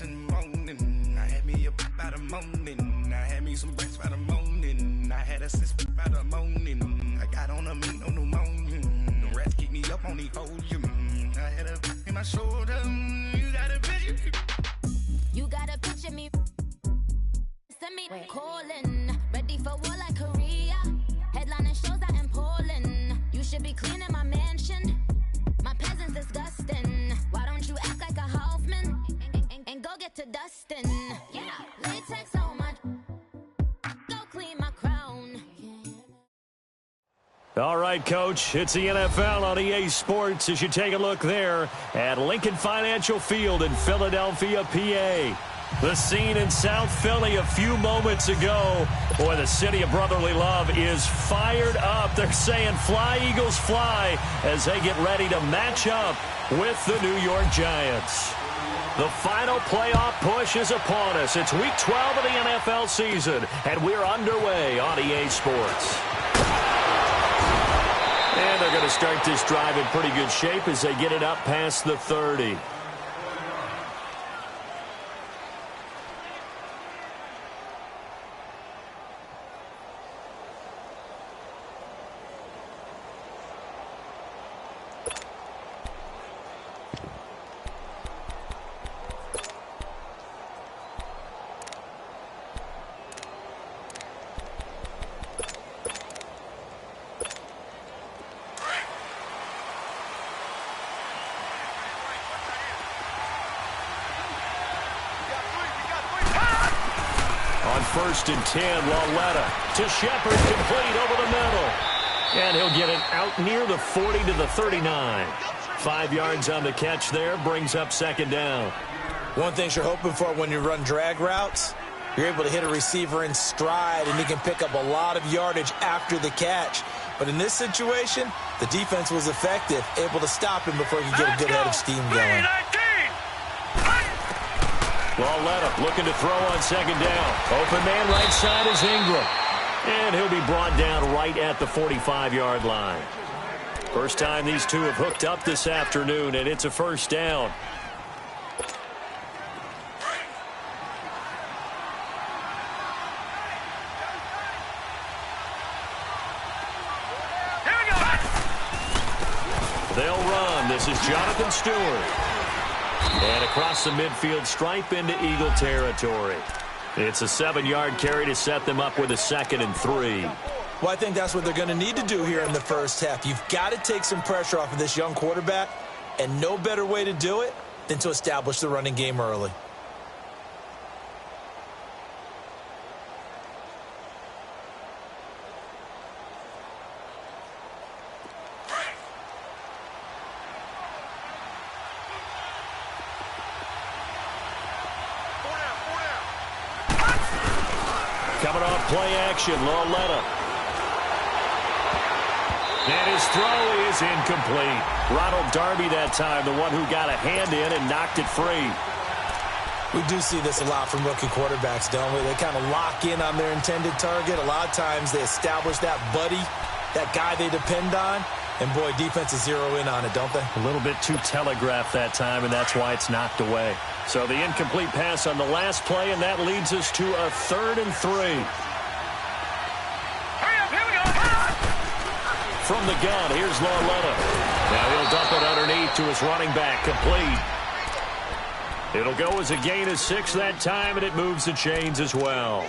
in the morning. I had me up by the morning. I had me some breakfast by the morning. I had a six by the morning. I got on a meat on the morning. The rats keep me up on the podium. I had a in my shoulder. You got a picture. You got a picture me. Send me calling. Ready for war like Korea. Headlining shows out in Poland. You should be cleaning my mansion. My peasants disgusting. Why don't you act like a Hoffman and go get to dustin'? Yeah, latex on my. Go clean my crown. All right, Coach, it's the NFL on EA Sports as you take a look there at Lincoln Financial Field in Philadelphia, PA. The scene in South Philly a few moments ago. Boy, the city of brotherly love is fired up. They're saying fly, Eagles, fly as they get ready to match up with the New York Giants. The final playoff push is upon us. It's Week 12 of the NFL season, and we're underway on EA Sports. And they're going to start this drive in pretty good shape as they get it up past the 30. First and 10, Laletta to Shepard, complete over the middle. And he'll get it out near the 40 to the 39. 5 yards on the catch there, brings up second down. One thing you're hoping for when you run drag routes, you're able to hit a receiver in stride, and he can pick up a lot of yardage after the catch. But in this situation, the defense was effective, able to stop him before he could get a good head of steam going. Laletta looking to throw on second down. Open man right side is Ingram. And he'll be brought down right at the 45-yard line. First time these two have hooked up this afternoon, and it's a first down. They'll run. This is Jonathan Stewart. And across the midfield stripe into Eagle territory. It's a 7-yard carry to set them up with a 2nd and 3. Well, I think that's what they're going to need to do here in the first half. You've got to take some pressure off of this young quarterback, and no better way to do it than to establish the running game early. Coming off play action, Laletta. And his throw is incomplete. Ronald Darby that time, the one who got a hand in and knocked it free. We do see this a lot from rookie quarterbacks, don't we? They kind of lock in on their intended target. A lot of times they establish that buddy, that guy they depend on. And, boy, defenses zero in on it, don't they? A little bit too telegraphed that time, and that's why it's knocked away. So the incomplete pass on the last play, and that leads us to a 3rd and 3. Hurry up, here we go. From the gun, here's Laletta. Now he'll dump it underneath to his running back, complete. It'll go as a gain of 6 that time, and it moves the chains as well.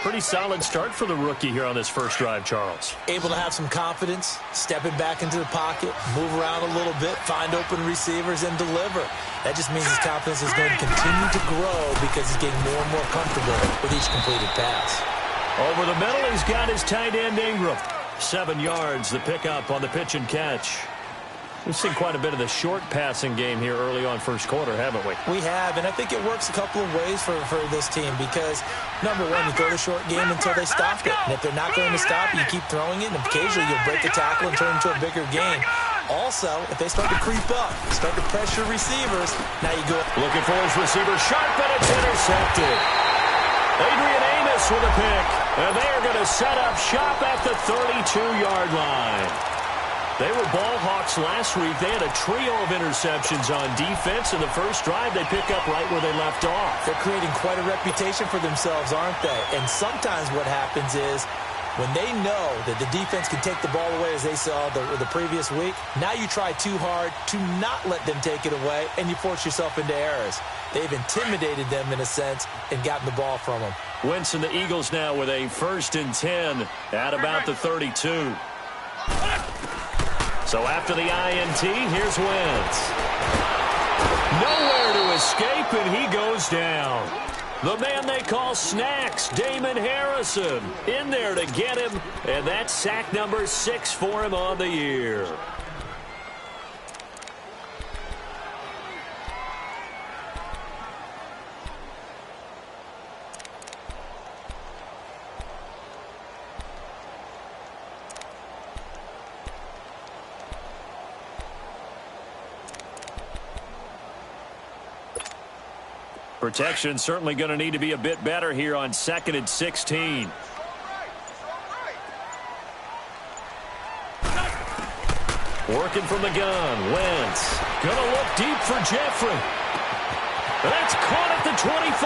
Pretty solid start for the rookie here on this first drive, Charles. Able to have some confidence, stepping back into the pocket, move around a little bit, find open receivers, and deliver. That just means his confidence is going to continue to grow because he's getting more and more comfortable with each completed pass. Over the middle, he's got his tight end, Ingram. 7 yards, the pickup on the pitch and catch. We've seen quite a bit of the short passing game here early on first quarter, haven't we? We have, and I think it works a couple of ways for this team because, number one, you throw the short game until they stop it. And if they're not going to stop it, you keep throwing it, and occasionally you'll break a tackle and turn it into a bigger game. Also, if they start to creep up, start to pressure receivers, now you go. Looking for his receiver, sharp, and it's intercepted. Adrian Amos with a pick, and they are going to set up shop at the 32-yard line. They were ball hawks last week. They had a trio of interceptions on defense. In the first drive, they pick up right where they left off. They're creating quite a reputation for themselves, aren't they? And sometimes what happens is when they know that the defense can take the ball away, as they saw the previous week, now you try too hard to not let them take it away, and you force yourself into errors. They've intimidated them in a sense and gotten the ball from them. Wentz and the Eagles now with a 1st and 10 at about the 32. So after the INT, here's Wentz. Nowhere to escape, and he goes down. The man they call Snacks, Damon Harrison, in there to get him, and that's sack number 6 for him on the year. Protection certainly going to need to be a bit better here on 2nd and 16. Working from the gun. Wentz going to look deep for Jeffrey. That's caught at the 25.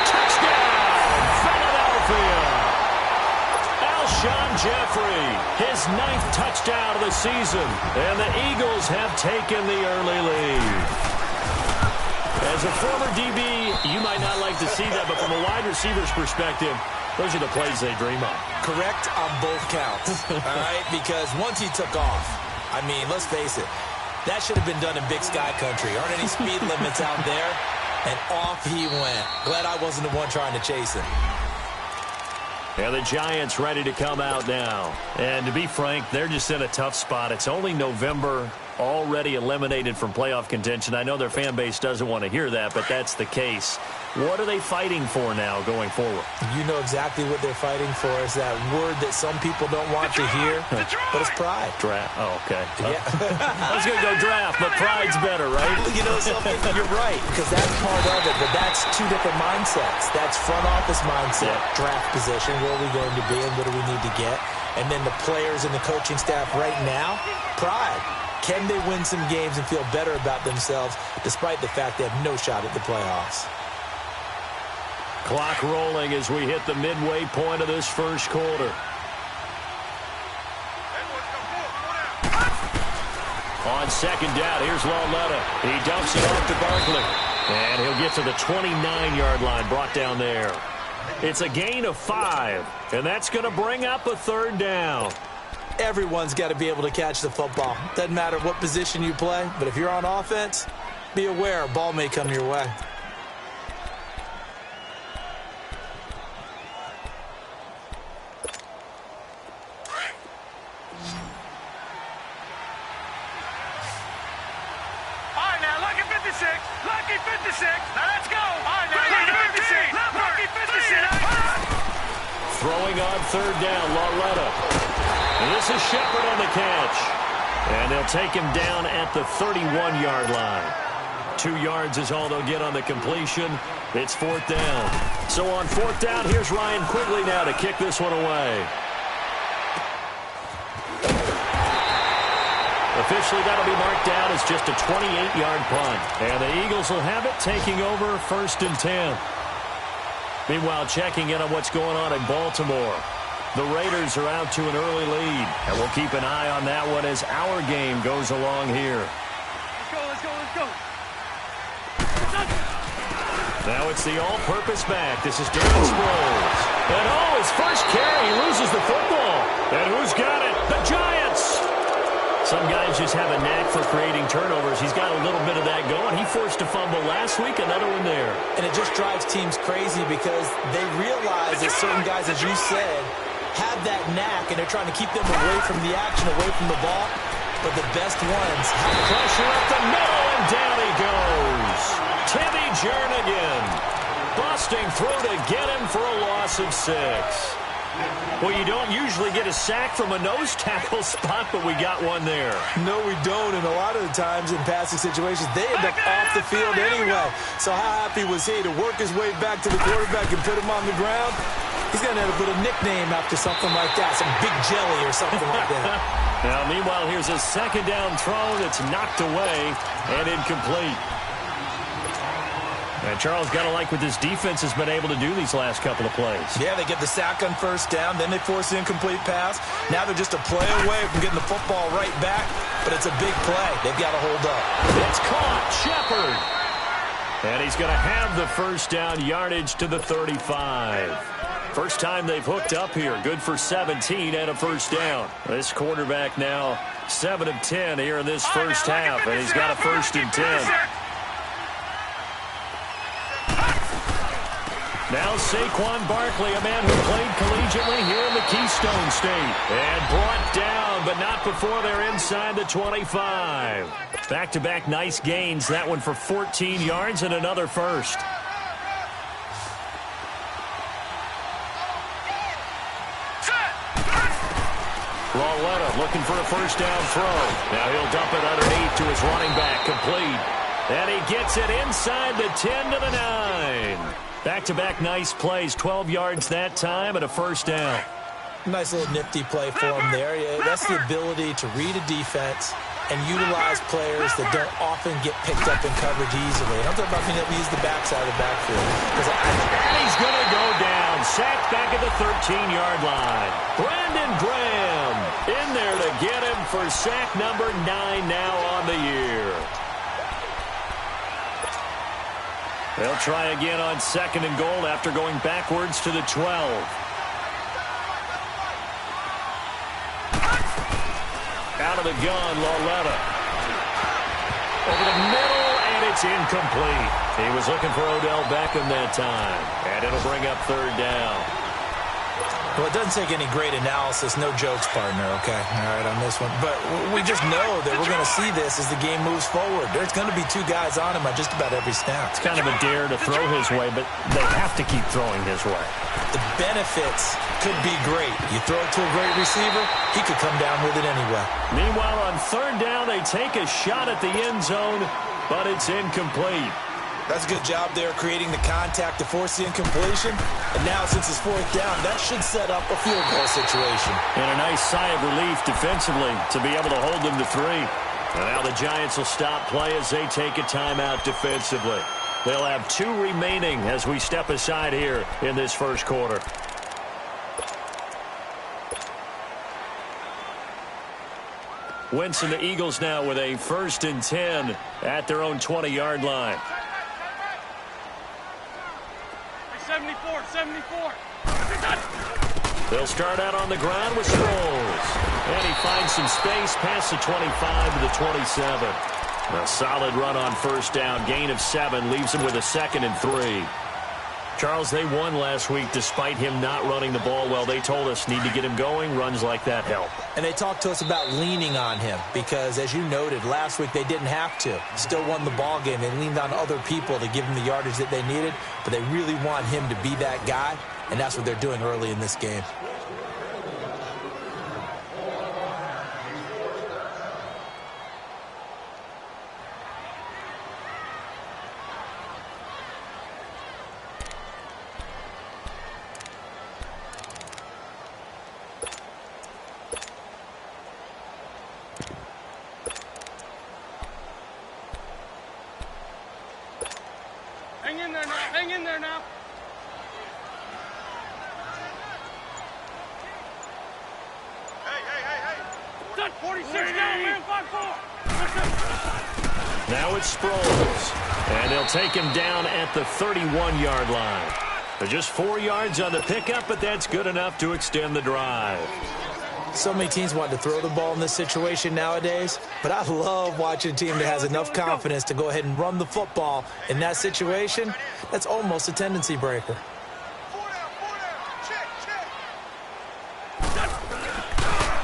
Touchdown, Philadelphia. Alshon Jeffrey, his 9th touchdown of the season. And the Eagles have taken the early lead. As a former DB, you might not like to see that, but from a wide receiver's perspective, those are the plays they dream of. Correct on both counts, all right? Because once he took off, I mean, let's face it, that should have been done in Big Sky Country. Aren't any speed limits out there? And off he went. Glad I wasn't the one trying to chase him. And the Giants ready to come out now. And to be frank, they're just in a tough spot. It's only November, already eliminated from playoff contention. I know their fan base doesn't want to hear that, but that's the case. What are they fighting for now going forward? You know exactly what they're fighting for. Is that word that some people don't want to hear, but it's pride. Draft. Oh, okay. Yeah. I was going to go draft, but pride's better, right? You know something? You're right, because that's part of it, but that's two different mindsets. That's front office mindset, draft position, where are we going to be and what do we need to get? And then the players and the coaching staff right now, pride. Can they win some games and feel better about themselves despite the fact they have no shot at the playoffs? Clock rolling as we hit the midway point of this first quarter. On 2nd down, here's Lauletta. He dumps it off to Barkley. And he'll get to the 29-yard line, brought down there. It's a gain of 5, and that's going to bring up a 3rd down. Everyone's got to be able to catch the football. Doesn't matter what position you play, but if you're on offense, be aware a ball may come your way. All right, now, lucky 56. Lucky 56. Now, let's go. All right, now, lucky 56. Lucky 56. Throwing on 3rd down, Lauletta. And this is Shepard on the catch. And they'll take him down at the 31-yard line. 2 yards is all they'll get on the completion. It's 4th down. So on 4th down, here's Ryan Quigley now to kick this one away. Officially, that'll be marked down as just a 28-yard punt. And the Eagles will have it, taking over 1st and 10. Meanwhile, checking in on what's going on in Baltimore. The Raiders are out to an early lead, and we'll keep an eye on that one as our game goes along here. Let's go, let's go, let's go. Now it's the all-purpose back. This is Darren Sproles. And his first carry, he loses the football. And who's got it? The Giants! Some guys just have a knack for creating turnovers. He's got a little bit of that going. He forced a fumble last week, another one there. And it just drives teams crazy because they realize that certain guys, as you said, have that knack, and they're trying to keep them away from the action, away from the ball. But the best ones have pressure up the middle, and down he goes. Timmy Jernigan busting through to get him for a loss of 6. Well, you don't usually get a sack from a nose tackle spot, but we got one there. No, we don't, and a lot of the times in passing situations, they end up off the field anyway. So how happy was he to work his way back to the quarterback and put him on the ground? He's going to end up with a nickname after something like that, some big jelly or something like that. Now, meanwhile, here's a second down throw that's knocked away and incomplete. And Charles, got to like what this defense has been able to do these last couple of plays. Yeah, they get the sack on first down, then they force the incomplete pass. Now they're just a play away from getting the football right back, but it's a big play. They've got to hold up. It's caught. Shepard. And he's going to have the first down, yardage to the 35. First time they've hooked up here. Good for 17 and a first down. This quarterback now 7 of 10 here in this first half, and he's got a 1st and 10. Now Saquon Barkley, a man who played collegiately here in the Keystone State. And brought down, but not before they're inside the 25. Back-to-back nice gains. That one for 14 yards and another first. Lauletta looking for a first down throw. Now he'll dump it underneath to his running back. Complete. And he gets it inside the 10 to the 9. Back-to-back nice plays, 12 yards that time and a first down. Nice little nifty play for him there. Yeah, that's the ability to read a defense and utilize players that don't often get picked up in coverage easily. And I'm talking about being able to use the backside of the backfield. And he's going to go down. Sacked back at the 13-yard line. Brandon Graham in there to get him for sack number 9 now on the year. They'll try again on 2nd and goal after going backwards to the 12. Out of the gun, Lauletta. Over the middle, and it's incomplete. He was looking for Odell Beckham that time, and it'll bring up 3rd down. Well, it doesn't take any great analysis, no jokes, partner, okay? All right, on this one. But we just know that we're going to see this as the game moves forward. There's going to be 2 guys on him on just about every snap. It's kind of a dare to throw his way, but they have to keep throwing his way. The benefits could be great. You throw it to a great receiver, he could come down with it anyway. Meanwhile, on 3rd down, they take a shot at the end zone, but it's incomplete. That's a good job there creating the contact to force the incompletion. And now, since it's 4th down, that should set up a field goal situation. And a nice sigh of relief defensively to be able to hold them to 3. And now the Giants will stop play as they take a timeout defensively. They'll have 2 remaining as we step aside here in this first quarter. Wentz and the Eagles now with a 1st and 10 at their own 20-yard line. 74. They'll start out on the ground with Sproles. And he finds some space past the 25 to the 27. A solid run on 1st down. Gain of 7 leaves him with a 2nd and 3. Charles, they won last week despite him not running the ball well. They told us need to get him going. Runs like that help. And they talked to us about leaning on him because, as you noted, last week they didn't have to. Still won the ball game. They leaned on other people to give him the yardage that they needed, but they really want him to be that guy, and that's what they're doing early in this game. Hang in there now. Hey. 46 down, man, 5-4. Now it's Sproles. And they'll take him down at the 31-yard line. They're just 4 yards on the pickup, but that's good enough to extend the drive. So many teams want to throw the ball in this situation nowadays, but I love watching a team that has enough confidence to go ahead and run the football in that situation. That's almost a tendency breaker.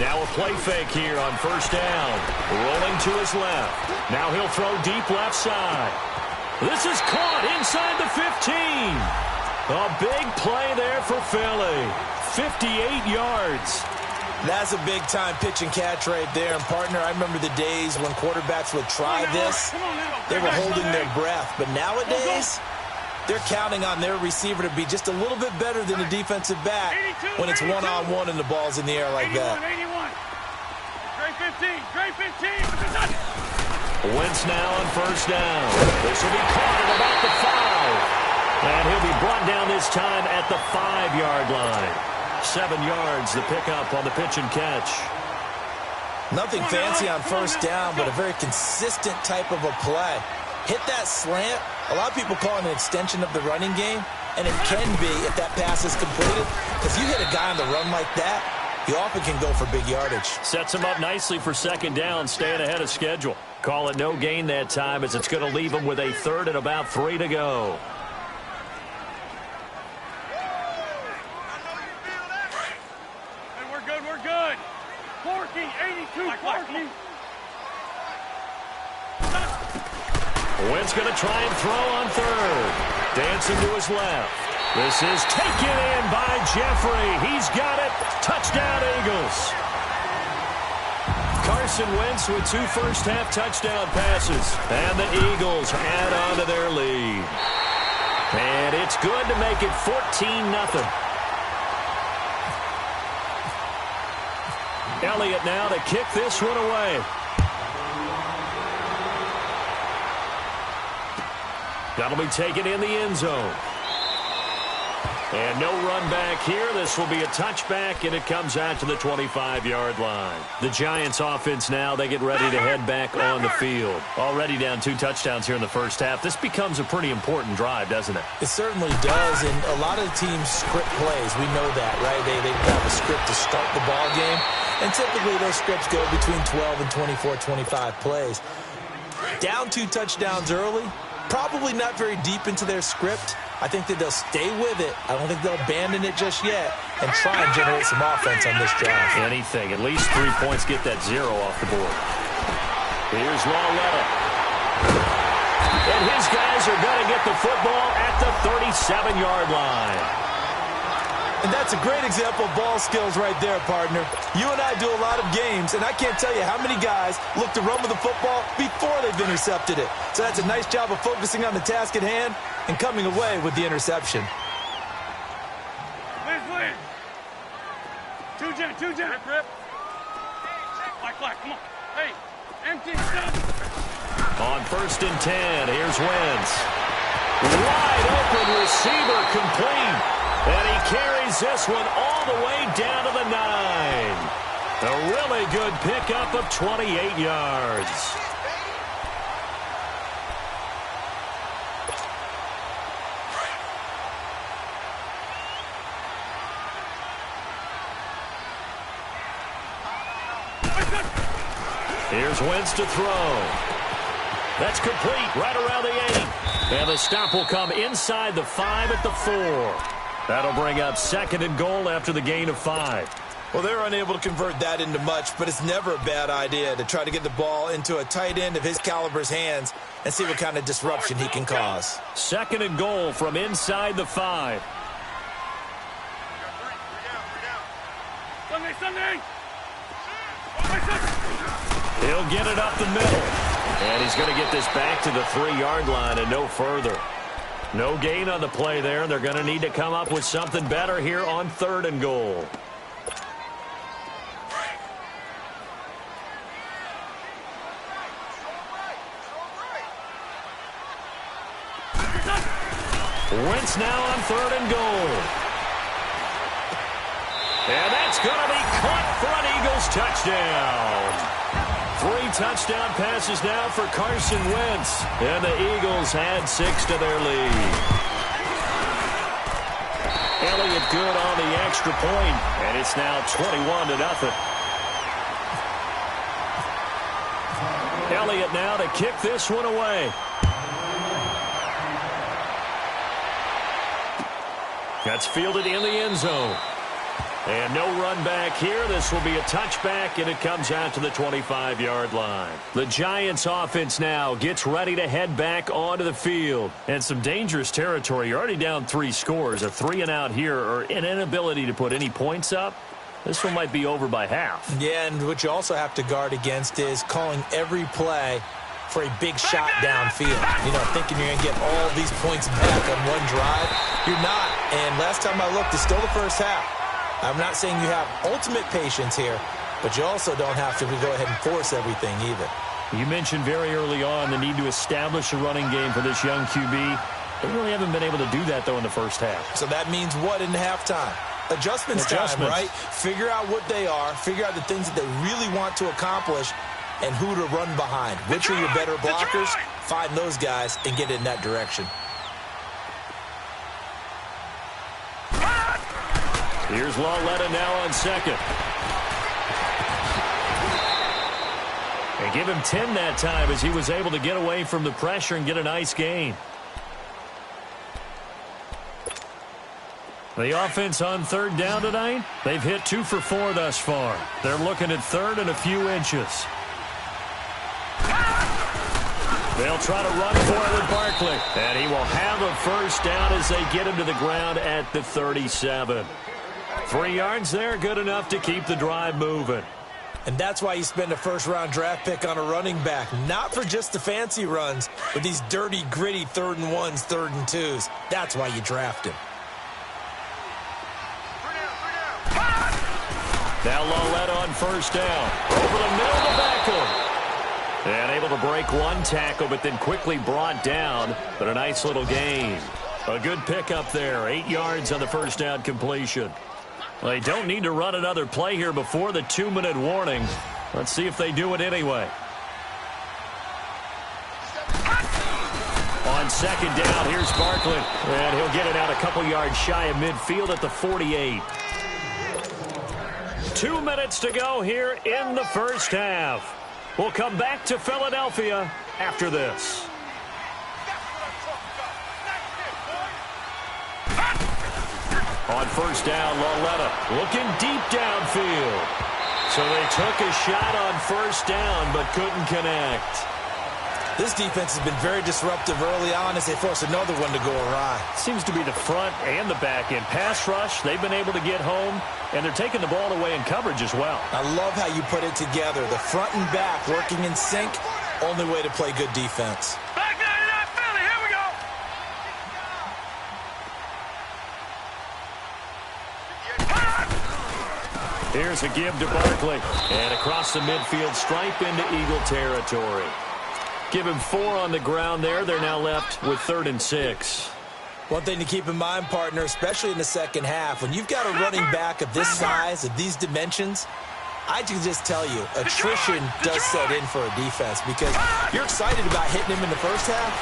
Now a play fake here on 1st down. Rolling to his left. Now he'll throw deep left side. This is caught inside the 15. A big play there for Philly. 58 yards. That's a big-time pitch and catch right there. And, partner, I remember the days when quarterbacks would try this. They were holding their breath. But nowadays, they're counting on their receiver to be just a little bit better than the defensive back when it's one-on-one and the ball's in the air like that. 81. Trey 15. Wentz now on first down. This will be caught at about the 5. And he'll be brought down this time at the 5-yard line. 7 yards, the pickup on the pitch and catch. Nothing fancy on first down, but a very consistent type of a play. Hit that slant. A lot of people call it an extension of the running game, and it can be if that pass is completed. Because you hit a guy on the run like that, you often can go for big yardage. Sets him up nicely for second down, staying ahead of schedule. Call it no gain that time as it's going to leave him with a 3rd and about 3 to go. Hey, we're good, we're good. Forky, 82, Forky. Wentz going to try and throw on 3rd. Dancing to his left. This is taken in by Jeffrey. He's got it. Touchdown, Eagles. Carson Wentz with 2 first-half touchdown passes. And the Eagles add on to their lead. And it's good to make it 14-0. Elliott now to kick this one away. That'll be taken in the end zone. And no run back here. This will be a touchback, and it comes out to the 25-yard line. The Giants offense now, they get ready to head back on the field. Already down 2 touchdowns here in the first half. This becomes a pretty important drive, doesn't it? It certainly does, and a lot of the teams script plays. We know that, right? They have a script to start the ball game, and typically those scripts go between 12 and 24, 25 plays. Down 2 touchdowns early, probably not very deep into their script. I think that they'll stay with it. I don't think they'll abandon it just yet and try and generate some offense on this drive. Anything. At least 3 points, get that 0 off the board. Here's Lawletta. And his guys are going to get the football at the 37-yard line. And that's a great example of ball skills right there, partner. You and I do a lot of games, and I can't tell you how many guys look to run with the football before they've intercepted it. So that's a nice job of focusing on the task at hand and coming away with the interception. Liz. 2 Jen. Rip. Black, come on. Hey, empty, stop. On 1st and 10, here's Wentz. Wide open receiver complete. And he carries this one all the way down to the 9. A really good pickup of 28 yards. Here's Wentz to throw. That's complete right around the 8. And the stop will come inside the 5 at the 4. That'll bring up 2nd and goal after the gain of 5. Well, they're unable to convert that into much, but it's never a bad idea to try to get the ball into a tight end of his caliber's hands and see what kind of disruption he can cause. 2nd and goal from inside the 5. Sunday. He'll get it up the middle. And he's going to get this back to the 3-yard line and no further. No gain on the play there. They're going to need to come up with something better here on 3rd and goal. Wentz now on 3rd and goal. And that's going to be caught for an Eagles touchdown. 3 touchdown passes now for Carson Wentz. And the Eagles add 6 to their lead. Elliott good on the extra point, and it's now 21-0. Elliott now to kick this one away. That's fielded in the end zone. And no run back here. This will be a touchback, and it comes out to the 25-yard line. The Giants offense now gets ready to head back onto the field. And some dangerous territory. You're already down 3 scores. A 3-and-out here, or an inability to put any points up. This one might be over by half. Yeah, and what you also have to guard against is calling every play for a big shot downfield. You know, thinking you're going to get all these points back on one drive. You're not. And last time I looked, it's still the first half. I'm not saying you have ultimate patience here, but you also don't have to go ahead and force everything either. You mentioned very early on the need to establish a running game for this young QB. They really haven't been able to do that, though, in the first half. So that means what in halftime? Adjustments time, right? Figure out what they are, figure out the things that they really want to accomplish, and who to run behind. Which are your better blockers? Find those guys and get in that direction. Here's Lawletta now on second. And give him 10 that time as he was able to get away from the pressure and get a nice gain. The offense on third down tonight, they've hit 2 for 4 thus far. They're looking at third and a few inches. They'll try to run for it with Barkley. And he will have a first down as they get him to the ground at the 37. 3 yards there, good enough to keep the drive moving. And that's why you spend a first-round draft pick on a running back. Not for just the fancy runs, but these dirty, gritty 3rd and 1s, 3rd and 2s. That's why you draft him. Now Lawletta on first down. Over the middle to Beckham. And able to break one tackle, but then quickly brought down. But a nice little gain. A good pickup there. 8 yards on the first down completion. Well, they don't need to run another play here before the 2-minute warning. Let's see if they do it anyway. On second down, here's Barkley. And he'll get it out a couple yards shy of midfield at the 48. 2 minutes to go here in the first half. We'll come back to Philadelphia after this. On first down, Lawletta looking deep downfield. So they took a shot on first down but couldn't connect. This defense has been very disruptive early on as they force another one to go awry. Seems to be the front and the back end. Pass rush, they've been able to get home, and they're taking the ball away in coverage as well. I love how you put it together. The front and back working in sync, only way to play good defense. Back 99 Philly, here we go. Here's a give to Barkley. And across the midfield stripe into Eagle territory. Give him 4 on the ground there. They're now left with 3rd and 6. One thing to keep in mind, partner, especially in the second half, when you've got a running back of this size, of these dimensions, I can just tell you, attrition does set in for a defense because you're excited about hitting him in the first half.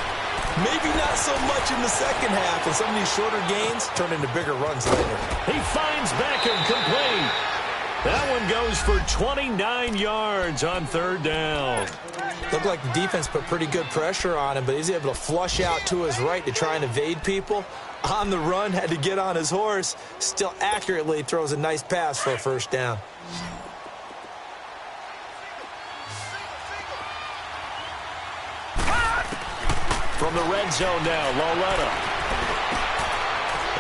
Maybe not so much in the second half, and some of these shorter gains turn into bigger runs later. He finds Beckham complete. That one goes for 29 yards on 3rd down. Looked like the defense put pretty good pressure on him, but he's able to flush out to his right to try and evade people. On the run, had to get on his horse. Still accurately throws a nice pass for a first down. From the red zone now, Lawletta.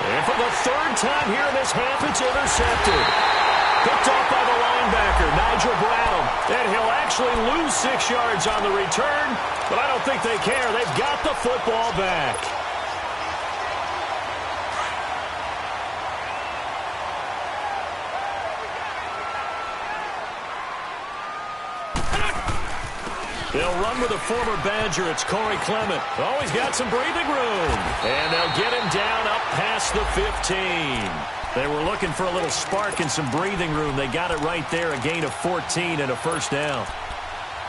And for the 3rd time here in this half, it's intercepted. Picked off by the linebacker, Nigel Brown. And he'll actually lose 6 yards on the return, but I don't think they care. They've got the football back. They'll run with a former Badger. It's Corey Clement. Oh, he's got some breathing room. And they'll get him down up past the 15. They were looking for a little spark and some breathing room. They got it right there, a gain of 14 and a first down.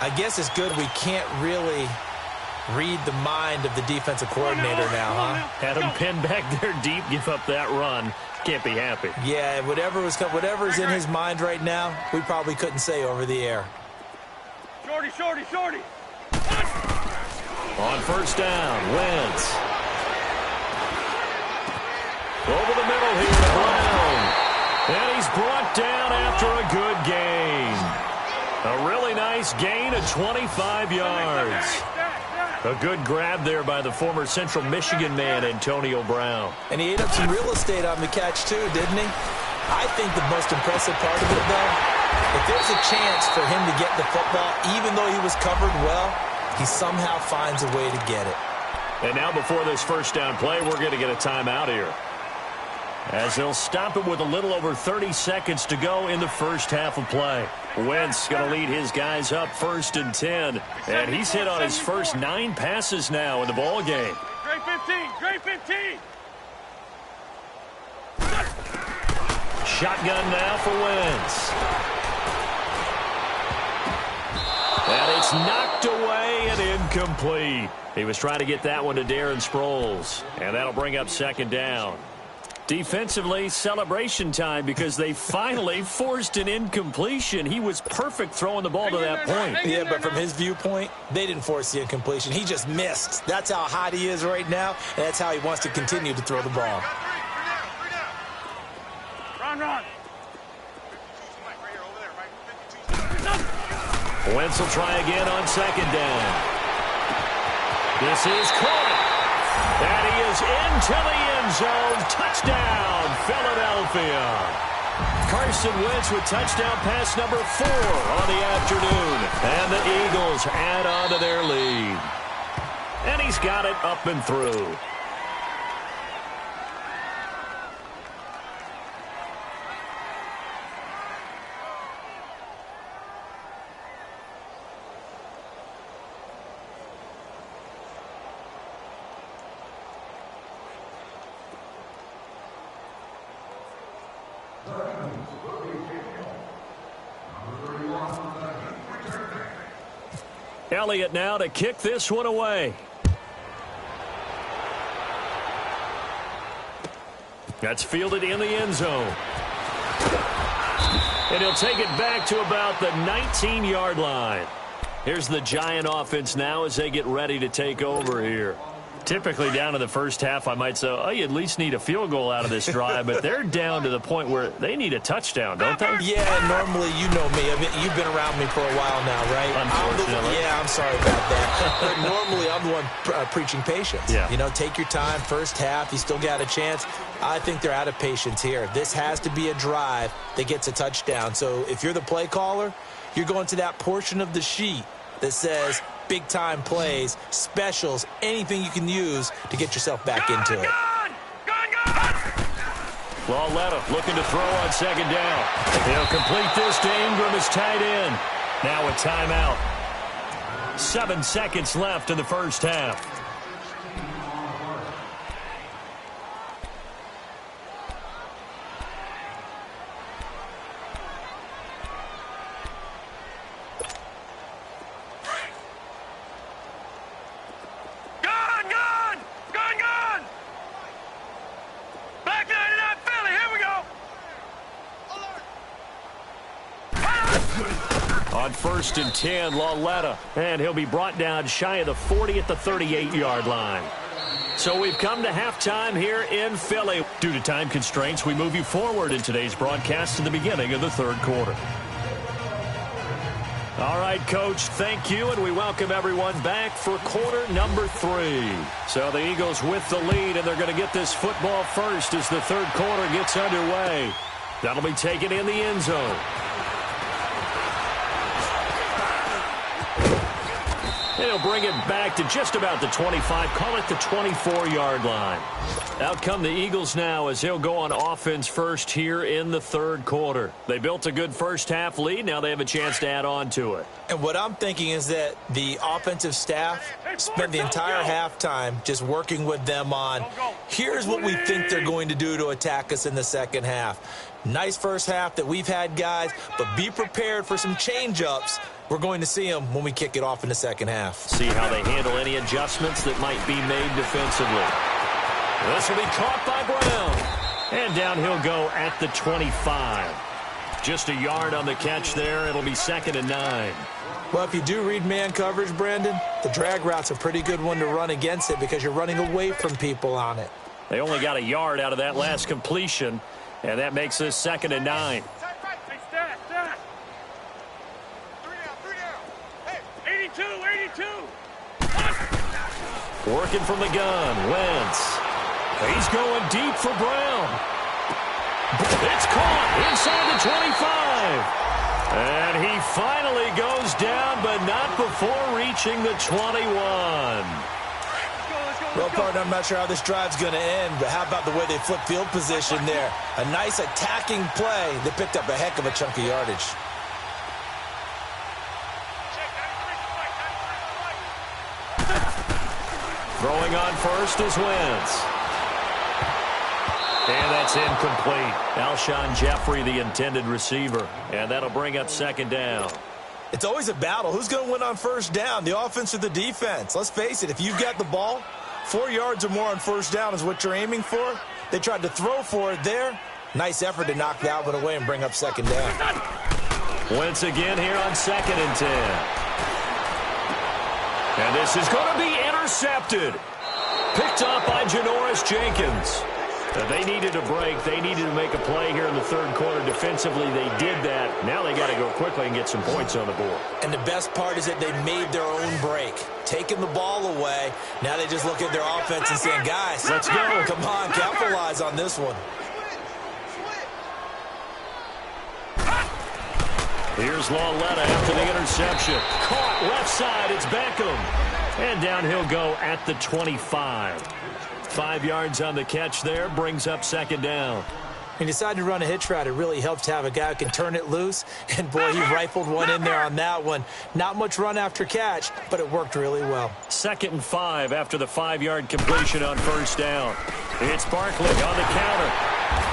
I guess it's good we can't really read the mind of the defensive coordinator now, huh? Had him pinned back there deep, give up that run. Can't be happy. Yeah, whatever's in his mind right now, we probably couldn't say over the air. Shorty, shorty, shorty. On first down, Wentz. Over the middle here to Brown. And he's brought down after a good gain. A really nice gain of 25 yards. A good grab there by the former Central Michigan man, Antonio Brown. And he ate up some real estate on the catch, too, didn't he? I think the most impressive part of it, though, if there's a chance for him to get the football, even though he was covered well, he somehow finds a way to get it. And now before this first down play, we're going to get a timeout here, as they'll stop it with a little over 30 seconds to go in the first half of play. Wentz going to lead his guys up 1st and 10. And he's hit on his first 9 passes now in the ball game. Great 15, great 15. Shotgun now for Wentz. And it's knocked away and incomplete. He was trying to get that one to Darren Sproles. And that'll bring up 2nd down. Defensively, celebration time because they finally forced an incompletion. He was perfect throwing the ball to that point. Yeah, but from his viewpoint, they didn't force the incompletion. He just missed. That's how hot he is right now, and that's how he wants to continue to throw the ball. Run. Wentz will try again on 2nd down. This is caught. And he is into the end zone. Touchdown, Philadelphia. Carson Wentz with touchdown pass number 4 on the afternoon. And the Eagles add on to their lead. And he's got it up and through. Elliott now to kick this one away. That's fielded in the end zone. And he'll take it back to about the 19-yard line. Here's the Giant offense now as they get ready to take over here. Typically down to the first half, I might say, oh, you at least need a field goal out of this drive, but they're down to the point where they need a touchdown, don't they? Yeah, normally, you know me. I mean, you've been around me for a while now, right? Unfortunately. I'm sorry about that. But normally, I'm the one preaching patience. Yeah. You know, take your time. First half, you still got a chance. I think they're out of patience here. This has to be a drive that gets a touchdown. So if you're the play caller, you're going to that portion of the sheet that says big-time plays, specials, anything you can use to get yourself back into it. Lauletta looking to throw on 2nd down. He'll complete this to Ingram as tight end. Now a timeout. 7 seconds left in the first half. On 1st and 10, Lauletta. And he'll be brought down shy of the 40 at the 38-yard line. So we've come to halftime here in Philly. Due to time constraints, we move you forward in today's broadcast to the beginning of the 3rd quarter. All right, Coach, thank you, and we welcome everyone back for quarter number 3. So the Eagles with the lead, and they're going to get this football first as the 3rd quarter gets underway. That'll be taken in the end zone. And he'll bring it back to just about the 25, call it the 24-yard line. Out come the Eagles now as he'll go on offense first here in the 3rd quarter. They built a good first half lead. Now they have a chance to add on to it. And what I'm thinking is that the offensive staff spent the entire halftime just working with them on, here's what we think they're going to do to attack us in the second half. Nice first half that we've had, guys, but be prepared for some change-ups. We're going to see them when we kick it off in the second half. See how they handle any adjustments that might be made defensively. This will be caught by Brown. And down he'll go at the 25. Just a yard on the catch there. It'll be 2nd and 9. Well, if you do read man coverage, Brandon, the drag route's a pretty good one to run against it because you're running away from people on it. They only got a yard out of that last completion, and that makes this 2nd and 9. Stat. 82. Working from the gun, Wentz. He's going deep for Brown. It's caught inside the 25. And he finally goes down, but not before reaching the 21. Well, partner, I'm not sure how this drive's going to end, but how about the way they flip field position there? A nice attacking play that picked up a heck of a chunk of yardage. Throwing on first is Wentz. And that's incomplete. Alshon Jeffrey, the intended receiver. And that'll bring up second down. It's always a battle. Who's going to win on first down, the offense or the defense? Let's face it, if you've got the ball, 4 yards or more on first down is what you're aiming for. They tried to throw for it there. Nice effort to knock that one away and bring up second down. Wentz again here on 2nd and 10. And this is going to be intercepted. Picked up by Janoris Jenkins. They needed a break. They needed to make a play here in the third quarter. Defensively, they did that. Now they got to go quickly and get some points on the board. And the best part is that they made their own break. Taking the ball away. Now they just look at their offense and saying, guys, let's go. Come on, capitalize on this one. Here's Lauletta after the interception. Caught left side. It's Beckham. And down he'll go at the 25. 5 yards on the catch there. Brings up second down. He decided to run a hitch route. It really helped to have a guy who can turn it loose. And, boy, he rifled one in there on that one. Not much run after catch, but it worked really well. 2nd and 5 after the 5-yard completion on first down. It's Barkley on the counter.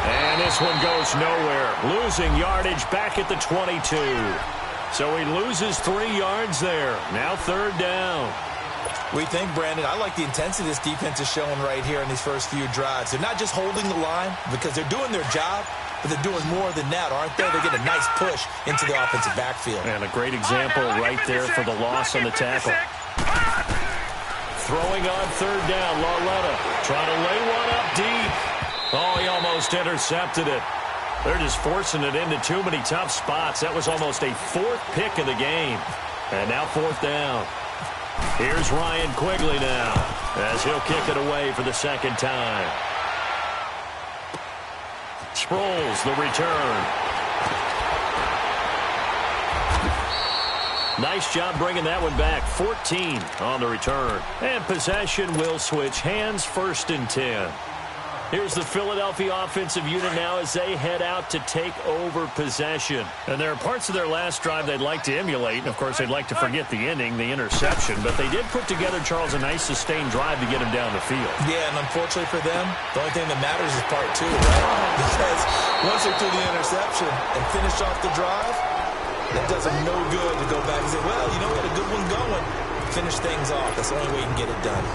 And this one goes nowhere. Losing yardage back at the 22. So he loses 3 yards there. Now third down. We think, Brandon, I like the intensity this defense is showing right here in these first few drives. They're not just holding the line because they're doing their job, but they're doing more than that, aren't they? They get a nice push into the offensive backfield. And a great example right there for the loss on the tackle. Throwing on third down, Lauletta trying to lay one up deep. Oh, he almost intercepted it. They're just forcing it into too many tough spots. That was almost a 4th pick of the game. And now 4th down. Here's Ryan Quigley now as he'll kick it away for the second time. Sproles, the return. Nice job bringing that one back. 14 on the return. And possession will switch hands. 1st and 10. Here's the Philadelphia offensive unit now as they head out to take over possession. And there are parts of their last drive they'd like to emulate. And, of course, they'd like to forget the ending, the interception. But they did put together, Charles, a nice sustained drive to get him down the field. Yeah, and unfortunately for them, the only thing that matters is part 2, right? Because once they threw the interception and finished off the drive, that does them no good to go back and say, well, you know, we had a good one going. Finish things off. That's the only way you can get it done.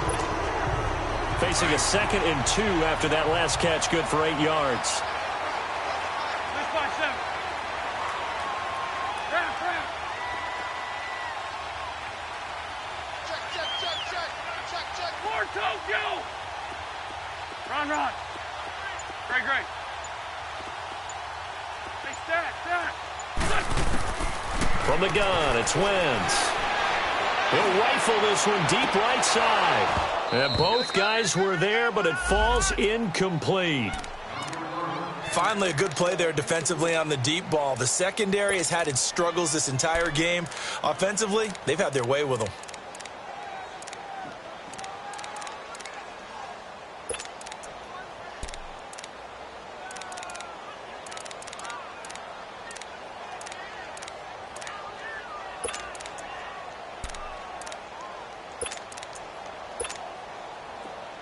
Facing a 2nd and 2 after that last catch, good for 8 yards. Check. More Tokyo! Run. Great. Hey, stat. From the gun, it's Wentz. He'll rifle this one deep right side. And both guys were there, but it falls incomplete. Finally, a good play there defensively on the deep ball. The secondary has had its struggles this entire game. Offensively, they've had their way with them.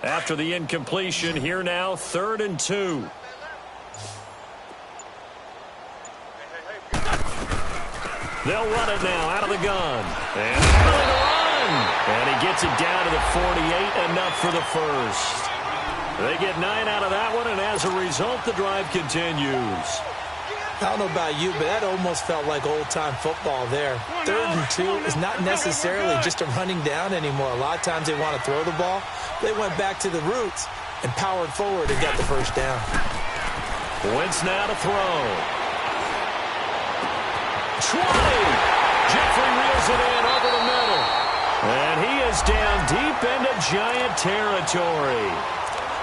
After the incompletion, here now, 3rd and 2. They'll run it now out of the gun. And trying to run. And he gets it down to the 48, enough for the first. They get 9 out of that one, and as a result, the drive continues. I don't know about you, but that almost felt like old-time football there. 3rd and 2 is not necessarily just a running down anymore. A lot of times they want to throw the ball. They went back to the roots and powered forward and got the first down. Wentz now to throw. 20. Jeffrey reels it in over the middle. And he is down deep into Giant territory.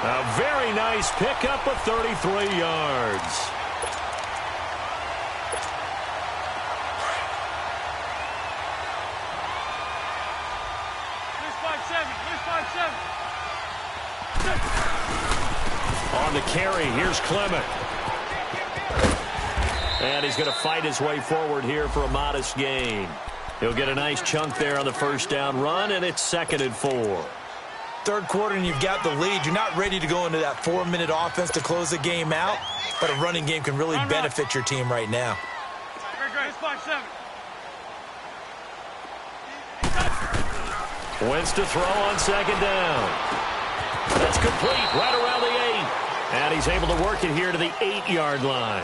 A very nice pickup of 33 yards. On the carry, here's Clement. And he's going to fight his way forward here for a modest gain. He'll get a nice chunk there on the first down run, and it's 2nd and 4. Third quarter and you've got the lead. You're not ready to go into that 4-minute offense to close the game out, but a running game can really benefit your team right now. Wentz to throw on 2nd down. That's complete right around the 8. And he's able to work it here to the 8-yard line.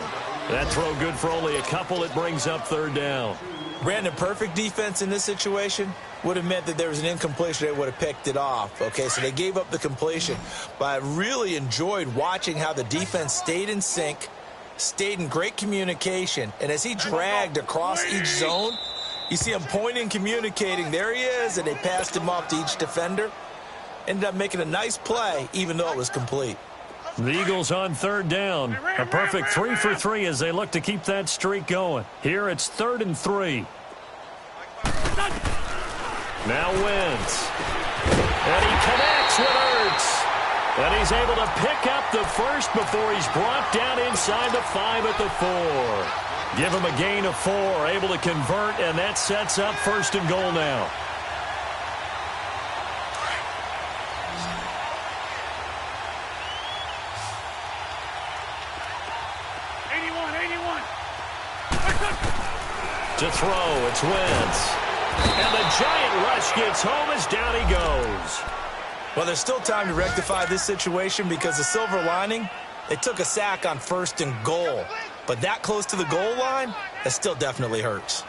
That throw good for only a couple. It brings up 3rd down. Brandon, perfect defense in this situation would have meant that there was an incompletion. They would have picked it off. Okay, so they gave up the completion. But I really enjoyed watching how the defense stayed in sync, stayed in great communication. And as he dragged across each zone, you see him pointing, communicating. There he is, and they passed him off to each defender. Ended up making a nice play, even though it was complete. The Eagles on 3rd down. A perfect 3 for 3 as they look to keep that streak going. Here it's 3rd and 3. Now Wentz. And he connects with Ertz. And he's able to pick up the first before he's brought down inside the 5 at the 4. Give him a gain of 4. Able to convert, and that sets up 1st and goal now. To throw, it's Wentz. And the giant rush gets home as down he goes. Well, there's still time to rectify this situation because the silver lining, they took a sack on 1st and goal. But that close to the goal line, that still definitely hurts.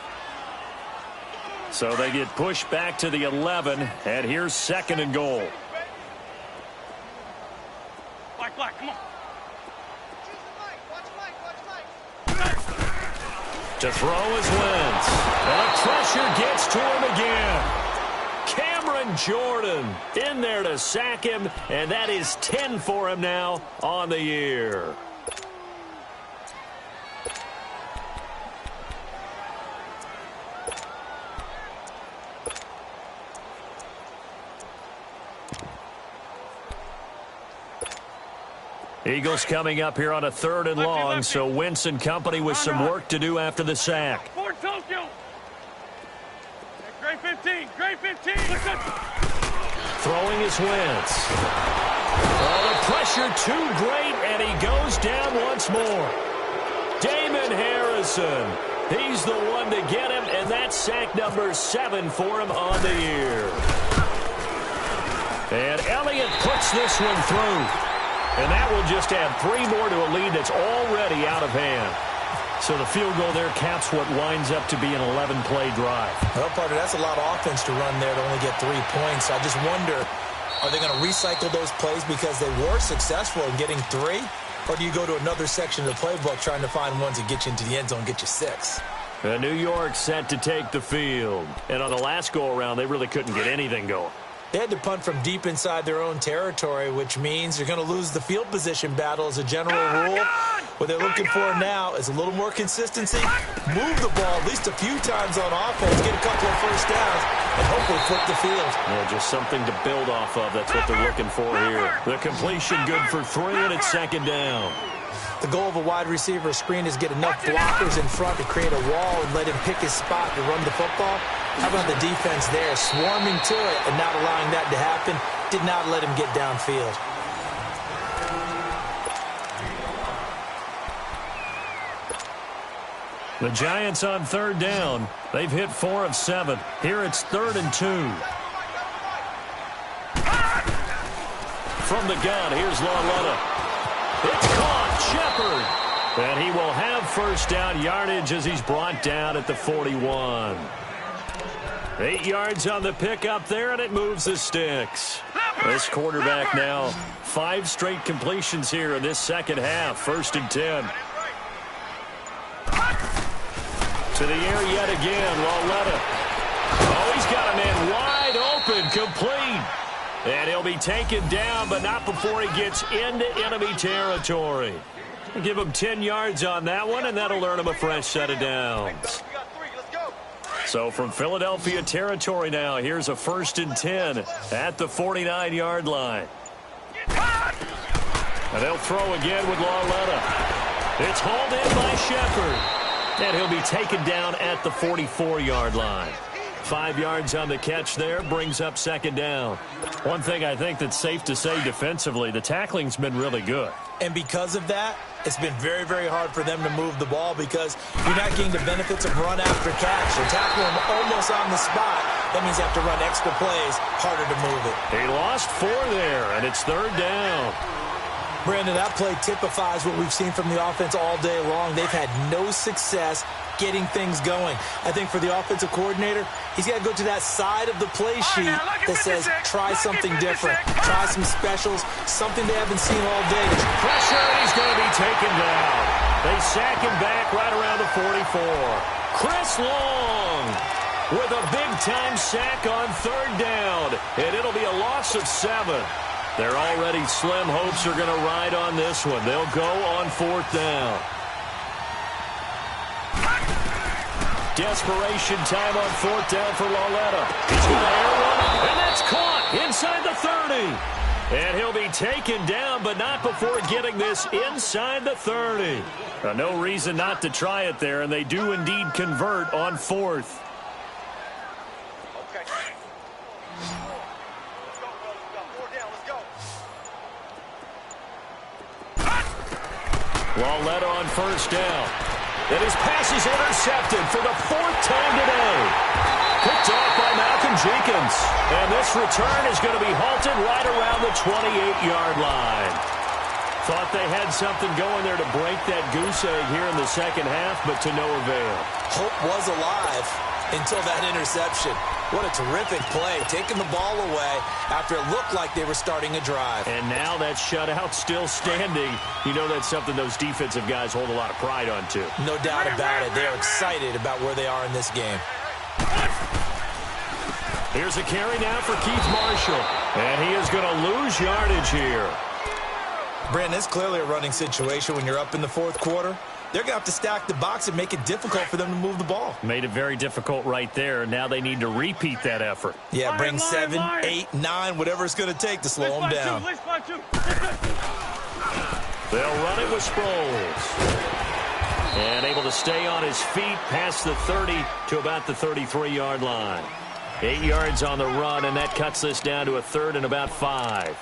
So they get pushed back to the 11, and here's 2nd and goal. Black, come on. To throw is Wentz. And the pressure gets to him again. Cameron Jordan in there to sack him, and that is 10 for him now on the year. Eagles coming up here on a 3rd and long, so Wentz and company with some work to do after the sack. For Tokyo. Great 15, great 15. Throwing is Wentz. Oh, the pressure too great, and he goes down once more. Damon Harrison. He's the one to get him, and that's sack number 7 for him on the year. And Elliott puts this one through. And that will just add 3 more to a lead that's already out of hand. So the field goal there caps what winds up to be an 11-play drive. Well, partner, that's a lot of offense to run there to only get 3 points. I just wonder, are they going to recycle those plays because they were successful in getting 3? Or do you go to another section of the playbook trying to find ones that get you into the end zone and get you 6? New York set to take the field. And on the last go-around, they really couldn't get anything going. They had to punt from deep inside their own territory, which means you're going to lose the field position battle as a general rule. What they're looking for now is a little more consistency, move the ball at least a few times on offense, get a couple of first downs, and hopefully flip the field. Yeah, just something to build off of. That's what they're looking for here. The completion good for 3, and it's 2nd down. The goal of a wide receiver screen is get enough blockers in front to create a wall and let him pick his spot to run the football. How about the defense there, swarming to it and not allowing that to happen? Did not let him get downfield. The Giants on 3rd down. They've hit 4 of 7. Here it's 3rd and 2. From the gun, here's Lauletta. It's caught, Shepard. And he will have first down yardage as he's brought down at the 41. 8 yards on the pickup there, and it moves the sticks. This quarterback now, 5 straight completions here in this second half. 1st and 10. To the air yet again, Lauletta. Oh, he's got a man wide open, complete. And he'll be taken down, but not before he gets into enemy territory. Give him 10 yards on that one, and that'll earn him a fresh set of downs. So from Philadelphia territory now, here's a 1st and 10 at the 49-yard line. And they'll throw again with Lauletta. It's hauled in by Shepard. And he'll be taken down at the 44-yard line. 5 yards on the catch there, brings up second down. One thing I think that's safe to say defensively, the tackling's been really good. And because of that, it's been very, very hard for them to move the ball because you're not getting the benefits of run after catch. You're tackling them almost on the spot. That means you have to run extra plays, harder to move it. He lost 4 there, and it's third down. Brandon, that play typifies what we've seen from the offense all day long. They've had no success getting things going. I think for the offensive coordinator, he's got to go to that side of the play sheet that says, try something different. Try some specials, something they haven't seen all day. Pressure, and he's going to be taken down. They sack him back right around the 44. Chris Long with a big-time sack on third down, and it'll be a loss of 7. Their already slim hopes are going to ride on this one. They'll go on fourth down. Desperation time on fourth down for Lauletta. He's going to air one, and that's caught inside the 30. And he'll be taken down, but not before getting this inside the 30. No reason not to try it there, and they do indeed convert on fourth. Lauletta on first down. And his pass is intercepted for the 4th time today. Picked off by Malcolm Jenkins. And this return is going to be halted right around the 28-yard line. Thought they had something going there to break that goose egg here in the second half, but to no avail. Hope was alive until that interception. What a terrific play, taking the ball away after it looked like they were starting a drive. And now that shutout still standing. You know that's something those defensive guys hold a lot of pride on, too. No doubt about it. They're excited about where they are in this game. Here's a carry now for Keith Marshall. And he is going to lose yardage here. Brandon, it's clearly a running situation when you're up in the fourth quarter. They're going to have to stack the box and make it difficult for them to move the ball. Made it very difficult right there. Now they need to repeat that effort. Yeah, bring 7, 8, 9, whatever it's going to take to slow them down. They'll run it with Sproles. And able to stay on his feet past the 30 to about the 33-yard line. 8 yards on the run, and that cuts this down to a third and about 5.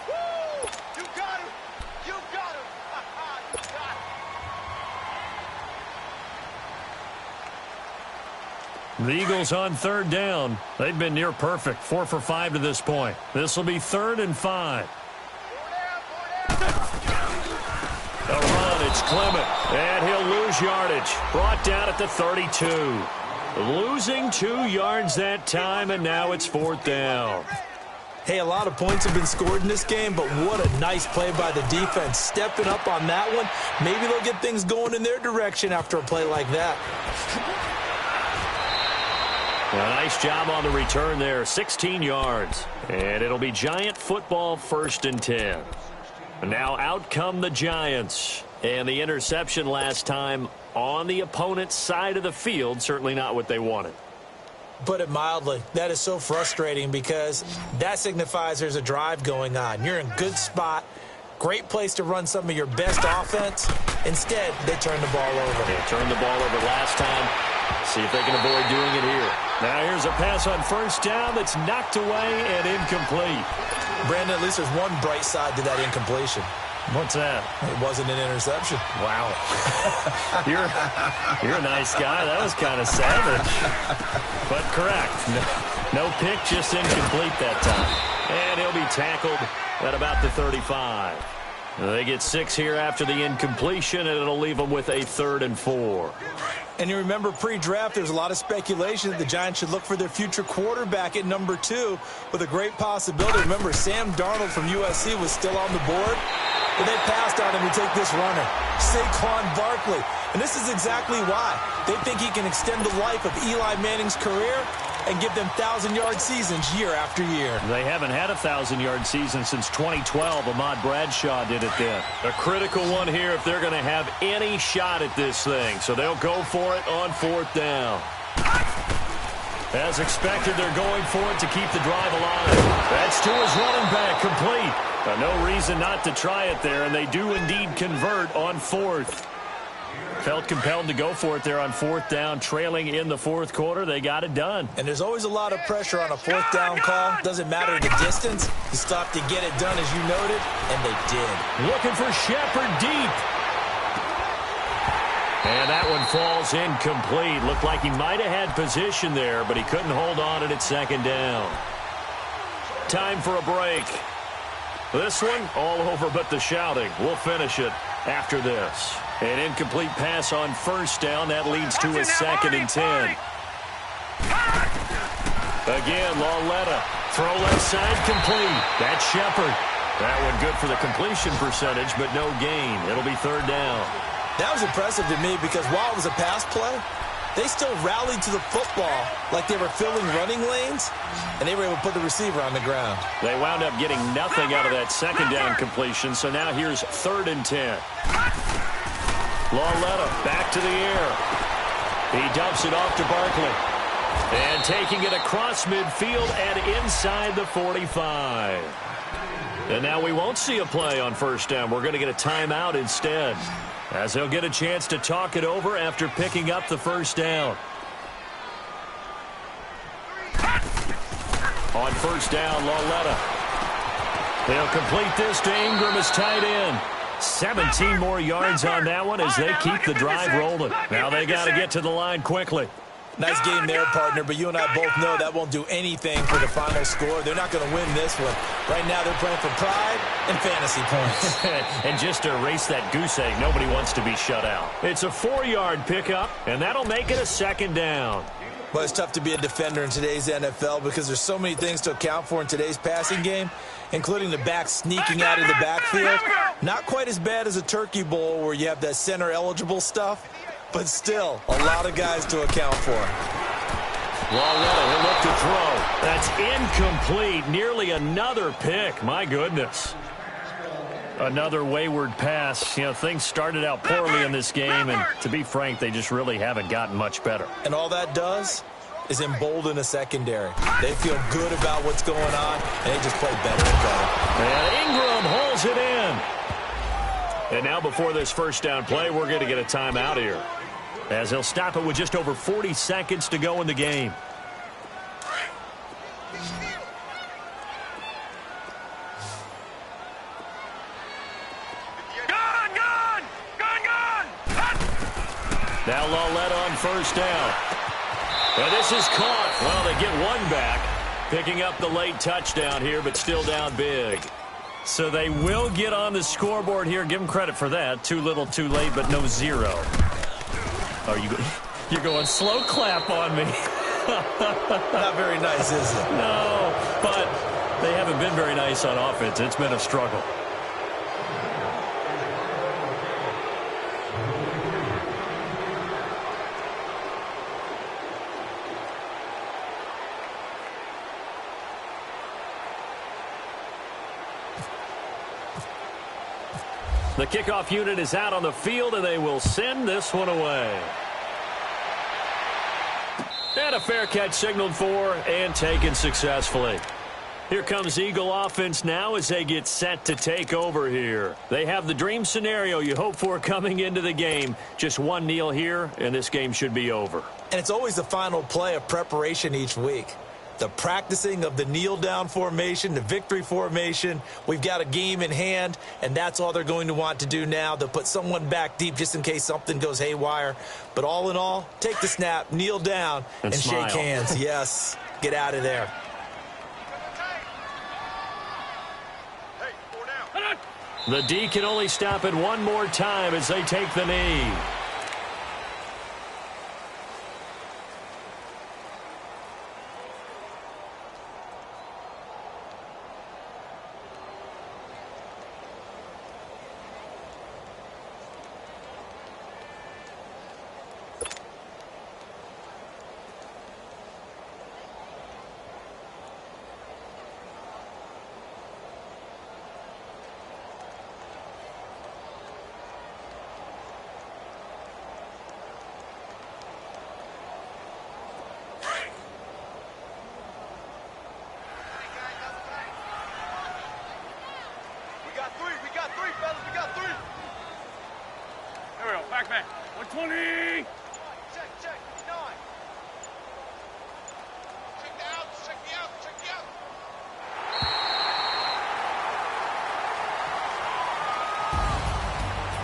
The Eagles on third down. They've been near perfect, 4 for 5 to this point. This will be 3rd and 5. The run, it's Clement, and he'll lose yardage. Brought down at the 32. Losing 2 yards that time, and now it's 4th down. Hey, a lot of points have been scored in this game, but what a nice play by the defense. Stepping up on that one. Maybe they'll get things going in their direction after a play like that. A nice job on the return there, 16 yards. And it'll be Giant football, 1st and 10. Now out come the Giants. And the interception last time on the opponent's side of the field, certainly not what they wanted. Put it mildly, that is so frustrating because that signifies there's a drive going on. You're in a good spot. Great place to run some of your best offense. Instead, they turn the ball over. They turned the ball over last time. See if they can avoid doing it here. Now here's a pass on first down that's knocked away and incomplete. Brandon, at least there's one bright side to that incompletion. What's that? It wasn't an interception. Wow. You're a nice guy. That was kind of savage. But correct. No pick, just incomplete that time. And he'll be tackled at about the 35. They get 6 here after the incompletion, and it'll leave them with a 3rd and 4. And you remember pre-draft, there's a lot of speculation that the Giants should look for their future quarterback at number 2 with a great possibility. Remember, Sam Darnold from USC was still on the board, but they passed on him to take this runner, Saquon Barkley. And this is exactly why. They think he can extend the life of Eli Manning's career and give them 1,000-yard seasons year after year. They haven't had a 1,000-yard season since 2012. Ahmad Bradshaw did it then. A critical one here if they're going to have any shot at this thing. So they'll go for it on 4th down. As expected, they're going for it to keep the drive alive. That's to his running back, complete. No reason not to try it there, and they do indeed convert on fourth. Felt compelled to go for it there on fourth down, trailing in the fourth quarter. They got it done. And there's always a lot of pressure on a fourth down call. Doesn't matter the distance. You stop to get it done, as you noted, and they did. Looking for Shepard deep. And that one falls incomplete. Looked like he might have had position there, but he couldn't hold on at second down. Time for a break. This one, all over but the shouting. We'll finish it after this. An incomplete pass on first down. That leads to a 2nd and 10. Again, Lauletta. Throw left side complete. That's Shepard. That one good for the completion percentage, but no gain. It'll be 3rd down. That was impressive to me because while it was a pass play, they still rallied to the football like they were filling running lanes, and they were able to put the receiver on the ground. They wound up getting nothing out of that 2nd down completion, so now here's 3rd and 10. Lauletta back to the air. He dumps it off to Barkley. And taking it across midfield and inside the 45. And now we won't see a play on first down. We're going to get a timeout instead, as he'll get a chance to talk it over after picking up the first down. On first down, Lauletta. He'll complete this to Ingram as tight end. 17 more yards on that one as they keep the drive rolling. Now they got to get to the line quickly. Nice game there, partner, but you and I both know that won't do anything for the final score. They're not going to win this one. Right now they're playing for pride and fantasy points. And just to erase that goose egg, nobody wants to be shut out. It's a 4-yard pickup, and that'll make it a 2nd down. Well, it's tough to be a defender in today's NFL because there's so many things to account for in today's passing game, including the back sneaking out of the backfield. Not quite as bad as a turkey bowl where you have that center-eligible stuff, but still a lot of guys to account for. Lauletta, he'll look to throw. That's incomplete. Nearly another pick. My goodness. Another wayward pass. You know, things started out poorly in this game, and to be frank, they just really haven't gotten much better. And all that does is embolden a secondary. They feel good about what's going on, and they just play better and better. And Ingram holds it in. And now before this first down play, we're going to get a timeout here, as he'll stop it with just over 40 seconds to go in the game. Now Lauletta on first down. And this is caught. Well, they get one back, picking up the late touchdown here, but still down big. So they will get on the scoreboard here. Give them credit for that. Too little, too late, but no zero. Are you're going slow clap on me. Not very nice, is it? No, but they haven't been very nice on offense. It's been a struggle. The kickoff unit is out on the field, and they will send this one away. And a fair catch signaled for and taken successfully. Here comes Eagle offense now as they get set to take over here. They have the dream scenario you hope for coming into the game. Just one kneel here, and this game should be over. And it's always the final play of preparation each week. The practicing of the kneel-down formation, the victory formation. We've got a game in hand, and that's all they're going to want to do now. They'll put someone back deep just in case something goes haywire. But all in all, take the snap, kneel down, and shake hands. Yes, get out of there. The D can only stop it one more time as they take the knee. Back. 120. Check, 9. Check me out.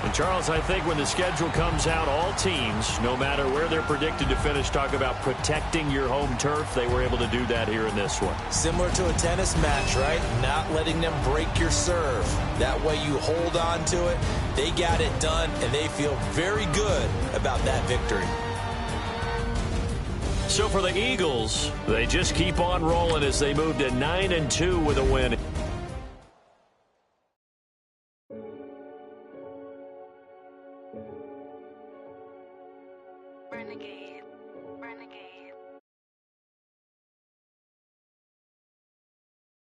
And Charles, I think when the schedule comes out, all teams, no matter where they're predicted to finish, talk about protecting your home turf. They were able to do that here in this one. Similar to a tennis match, right? Not letting them break your serve. That way you hold on to it. They got it done, and they feel very good about that victory. So for the Eagles, they just keep on rolling as they move to 9-2 with a win. Renegade.